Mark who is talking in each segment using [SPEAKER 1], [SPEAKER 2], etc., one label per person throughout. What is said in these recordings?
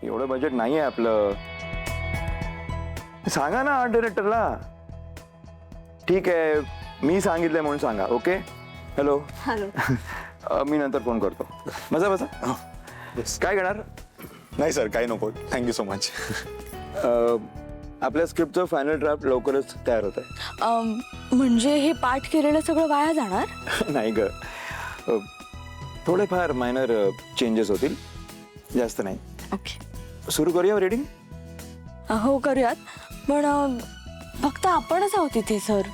[SPEAKER 1] एवढं बजेट नाही आहे आपलं. सांगा ना आर्ट डायरेक्टरला. ठीक आहे, मी सांगितलंय म्हणून सांगा. ओके. हॅलो.
[SPEAKER 2] हॅलो.
[SPEAKER 1] मी नंतर फोन करतो. बसा बसा. काय घेणार?
[SPEAKER 3] नाही सर, काही नको. Thank you so much.
[SPEAKER 1] आपल्या स्क्रिप्टचं फायनल ड्राफ्ट लवकरच तयार होत आहे.
[SPEAKER 2] म्हणजे हे पाठ केलेलं सगळं वाया जाणार?
[SPEAKER 1] नाही ग, थोडेफार मायनर चेंजेस होतील, जास्त नाही.
[SPEAKER 2] ओके.
[SPEAKER 1] सुरू करूया रीडिंग.
[SPEAKER 2] हो करूयात, पण फक्त आपणच आहोत इथे सर.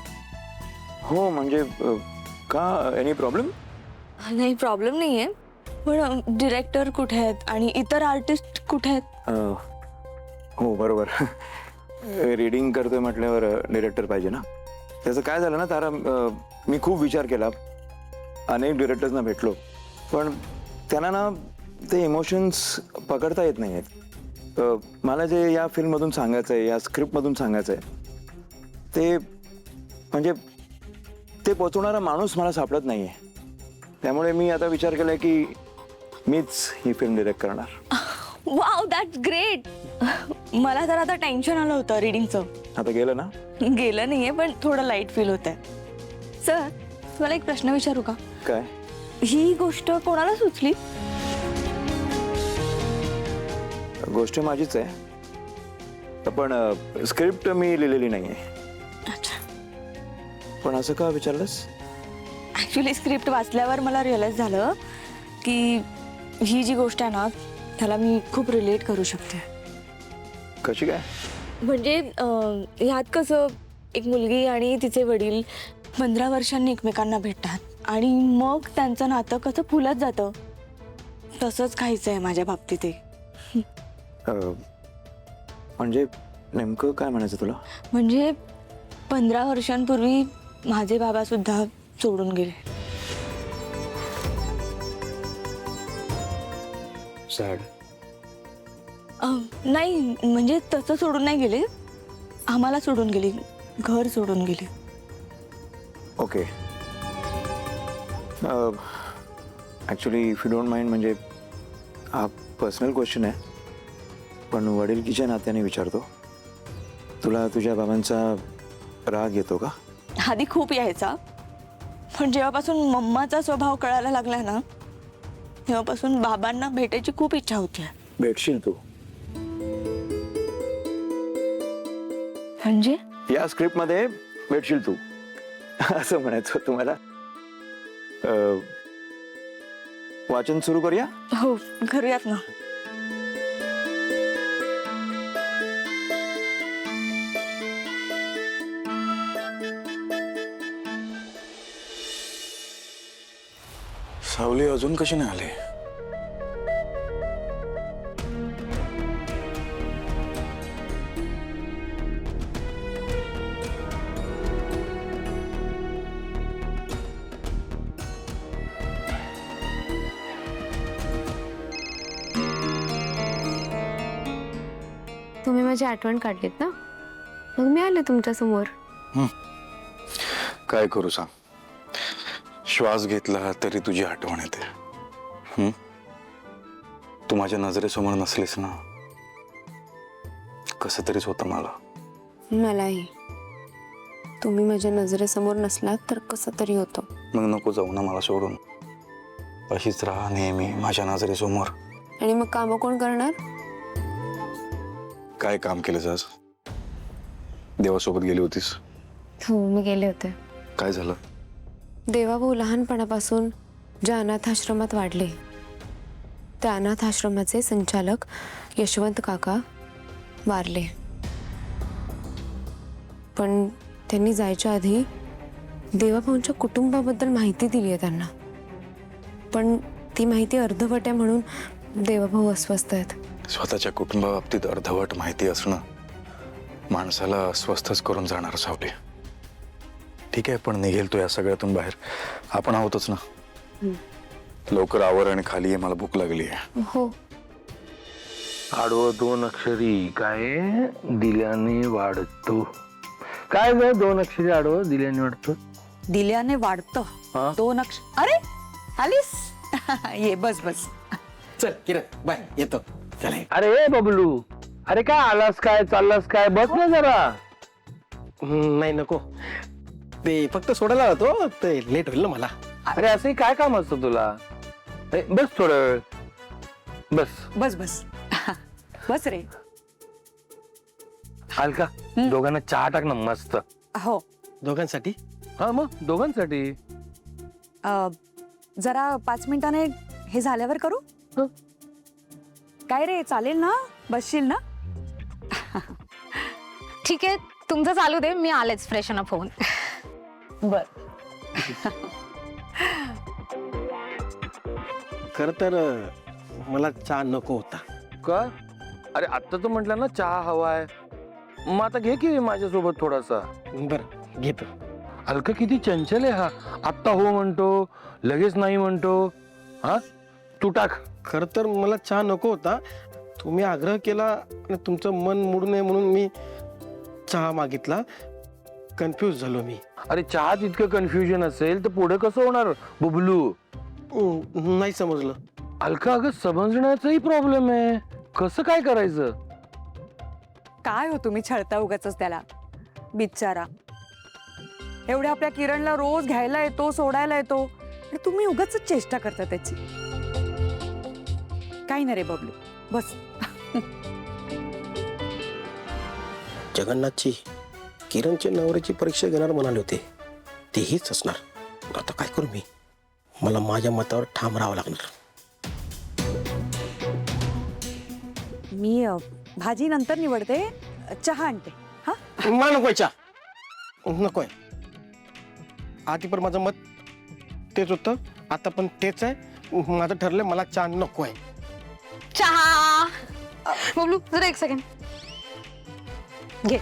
[SPEAKER 1] हो म्हणजे का, एनी प्रॉब्लेम?
[SPEAKER 2] नाही प्रॉब्लेम नाही आहे, पण डिरेक्टर कुठे आहेत आणि इतर आर्टिस्ट कुठे आहेत?
[SPEAKER 1] हो बरोबर. रीडिंग करतोय म्हटल्यावर डिरेक्टर पाहिजे ना. त्याचं काय झालं ना तारा, मी खूप विचार केला, अनेक डिरेक्टर्सना भेटलो, पण त्यांना ना ते इमोशन्स पकडता येत नाही आहेत. मला जे या फिल्ममधून सांगायचं आहे, या स्क्रिप्टमधून सांगायचं आहे, ते म्हणजे ते पोचवणारा माणूस मला सापडत नाही आहे. त्यामुळे मी आता विचार केला की मीच ही फिल्म डिरेक्ट करणार.
[SPEAKER 2] Wow, that's great. मला तर आता टेन्शन आलं होतं रीडिंगचं.
[SPEAKER 1] आता गेलं ना?
[SPEAKER 2] गेलं नाहीये, पण थोडं लाईट फील होत आहे. सर, मला एक प्रश्न विचारू का?
[SPEAKER 1] काय?
[SPEAKER 2] ही गोष्ट कोणाला सुचली?
[SPEAKER 1] गोष्ट माझीच आहे, पण स्क्रिप्ट मी लिहिलेली नाही आहे.
[SPEAKER 2] अच्छा.
[SPEAKER 1] पण असं का विचारलंस?
[SPEAKER 2] ॲक्च्युली स्क्रिप्ट वाचल्यावर मला रिअलाइज झालं की ही जी गोष्ट आहे ना, त्याला मी खूप रिलेट करू शकते.
[SPEAKER 1] कशी काय?
[SPEAKER 2] म्हणजे ह्यात कसं, एक मुलगी आणि तिचे वडील 15 वर्षांनी एकमेकांना भेटतात आणि मग त्यांचं नातं कसं फुलत जातं, तसंच काहीच आहे माझ्या बाबतीत.
[SPEAKER 1] म्हणजे नेमकं काय म्हणायचं तुला?
[SPEAKER 2] म्हणजे 15 वर्षांपूर्वी माझे बाबा सुद्धा सोडून गेले.
[SPEAKER 1] सॅड.
[SPEAKER 2] नाही म्हणजे तसं सोडून नाही गेले, आम्हाला सोडून गेले, घर सोडून गेले.
[SPEAKER 1] Okay. Actually if you don't mind, म्हणजे हा पर्सनल क्वेश्चन आहे, पण वडिलकीच्या नात्याने विचारतो. तुला तुझ्या बाबांचा राग येतो का?
[SPEAKER 2] आधी खूप यायचा, पण जेव्हापासून मम्माचा स्वभाव कळायला लागला ना, तेव्हापासून बाबांना भेटायची खूप इच्छा होती.
[SPEAKER 1] भेटशील तू.
[SPEAKER 2] म्हणजे
[SPEAKER 1] या स्क्रिप्टमध्ये भेटशील तू, असं म्हणायचं तुम्हाला. वाचन सुरू करूया?
[SPEAKER 2] हो करूयात ना.
[SPEAKER 3] सावली अजून कशी नाही आली?
[SPEAKER 4] तुम्ही माझी आठवण काढलीत ना, मग मी आले तुमच्या समोर.
[SPEAKER 3] काय करू सांग, श्वास घेतला तरी तुझी आठवण येते. तू माझ्या नजरेसमोर नसलीस ना, कसं तरीच होतं मला.
[SPEAKER 4] मलाही तुम्ही माझ्या नजरेसमोर नसलात तर कसं तरी होतं.
[SPEAKER 3] मग नको जाऊ ना मला सोडून. अशीच राहा नेहमी माझ्या नजरेसमोर.
[SPEAKER 4] आणि मग कामं कोण करणार?
[SPEAKER 3] काय काम केलंस आज? देवासोबत गेली होतीस?
[SPEAKER 4] हो मी गेले होते.
[SPEAKER 3] काय झालं?
[SPEAKER 4] देवाभाऊ लहानपणापासून ज्या अनाथ आश्रमात वाढले, त्या अनाथ आश्रमाचे संचालक यशवंत काका वारले. पण त्यांनी जायच्या आधी देवाभाऊंच्या कुटुंबाबद्दल माहिती दिली आहे त्यांना, पण ती माहिती अर्धवट आहे म्हणून देवाभाऊ अस्वस्थ आहेत.
[SPEAKER 3] स्वतःच्या कुटुंबाबाबतीत अर्धवट माहिती असणं माणसाला अस्वस्थच करून जाणार सावली. ठीक आहे, पण निघेल तो या सगळ्यातून बाहेर. आपण आहोतच ना. लवकर आवर आणि खाली ये, मला भूक लागली आहे.
[SPEAKER 4] हो.
[SPEAKER 5] आडवं 2 अक्षरी काय दिल्याने वाढतो. काय ग 2 अक्षरी आडवं दिल्याने वाढतो?
[SPEAKER 6] दिल्याने वाढतं.
[SPEAKER 5] हा?
[SPEAKER 6] 2 अक्षर. अरे आलीस. ये बस बस.
[SPEAKER 7] चल किरण बाय, येतो. चला
[SPEAKER 5] अरे ए बबलू, अरे काय आलास काय चाललास काय, बस ना जरा.
[SPEAKER 7] नाही नको, ते फक्त सोडायला होतो, ते लेट होईल ना मला.
[SPEAKER 5] अरे असंही काय काम असतं तुला. बस थोडं वेळ, बस.
[SPEAKER 6] बस बस बस रे.
[SPEAKER 5] अलका, दोघांना चहा टाक ना मस्त.
[SPEAKER 6] हो.
[SPEAKER 7] दोघांसाठी?
[SPEAKER 5] हा मग दोघांसाठी.
[SPEAKER 6] जरा 5 मिनिटाने हे झाल्यावर करू. काय रे, चालेल ना, बसशील ना?
[SPEAKER 8] ठीक आहे, तुमचं चालू दे, मी आलेच फ्रेशन अप होऊन.
[SPEAKER 6] बर.
[SPEAKER 7] खर तर मला चहा नको होता.
[SPEAKER 5] का? अरे आत्ता तर म्हटलं ना चहा हवाय, मग आता घे की माझ्यासोबत थोडासा.
[SPEAKER 7] बरं घेतो.
[SPEAKER 5] अलका किती चंचल आहे हा, आत्ता हो म्हणतो लगेच नाही म्हणतो. हा तू टाक.
[SPEAKER 7] खर तर मला चहा नको होता, तुम्ही आग्रह केला आणि तुमचं मन मोडू नये म्हणून मी चहा मागितला. कन्फ्यूज झालो मी.
[SPEAKER 5] अरे चहात इतकं कन्फ्युजन असेल तर पुढे कसं होणार बबलू.
[SPEAKER 7] नाही समजलं.
[SPEAKER 5] अलका अगं समजण्याचाही प्रॉब्लेम आहे, कसं काय करायचं.
[SPEAKER 6] काय हो तुम्ही छळता उगाच त्याला, बिचारा. एवढ्या आपल्या किरणला रोज घ्यायला येतो, सोडायला येतो, आणि तुम्ही उगाच चेष्टा करता त्याची. काही नाही रे बबलू, बस.
[SPEAKER 7] जगन्नाथची किरणच्या नवऱ्याची परीक्षा घेणार म्हणाले होते, ते हीच असणार. आता काय करू मी, मला माझ्या मतावर ठाम राहावं लागणार.
[SPEAKER 6] मी भाजी नंतर निवडते, चहा आणते. हा
[SPEAKER 7] मला नकोय चहा, नकोय. आधी पण माझं मत तेच होतं, आता पण तेच आहे. माझं ठरलंय, मला चहा नकोय.
[SPEAKER 8] चहा. बबलू जरा एक सेकंड घे.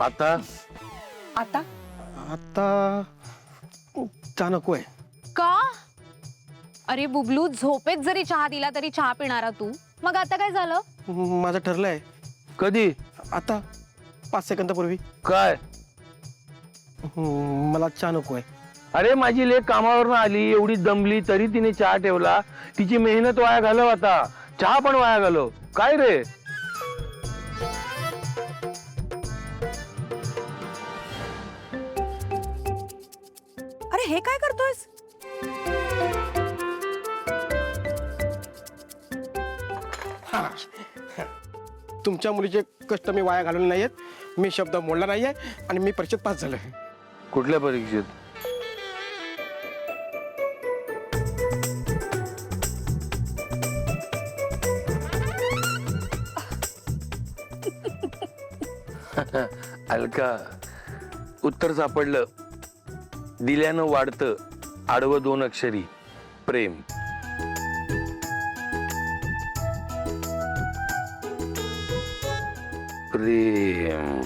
[SPEAKER 5] आता
[SPEAKER 6] आता
[SPEAKER 7] आता चहा नकोय.
[SPEAKER 8] का? अरे बुबलू, झोपेत जरी चहा दिला तरी चहा पिणारा तू, मग आता काय झालं?
[SPEAKER 7] माझं ठरलंय,
[SPEAKER 5] कधी?
[SPEAKER 7] आता 5 सेकंदापूर्वी.
[SPEAKER 5] काय?
[SPEAKER 7] मला चहा नकोय.
[SPEAKER 5] अरे माझी लेक कामावरून आली, एवढी दमली, तरी तिने चहा ठेवला. तिची मेहनत वाया घालव, आता चहा पण वाया घालव. काय रे.
[SPEAKER 6] अरे हे काय करतोयस?
[SPEAKER 7] तुमच्या मुलीचे कष्ट मी वाया घालवले नाहीयेत, मी शब्द मोडला नाहीये, आणि मी परीक्षेत पास झालोय.
[SPEAKER 5] कुठल्या परीक्षेत? अलका, उत्तर सापडलं. दिल्यानं वाढतं आडवं 2 अक्षरी प्रेम. प्रेम.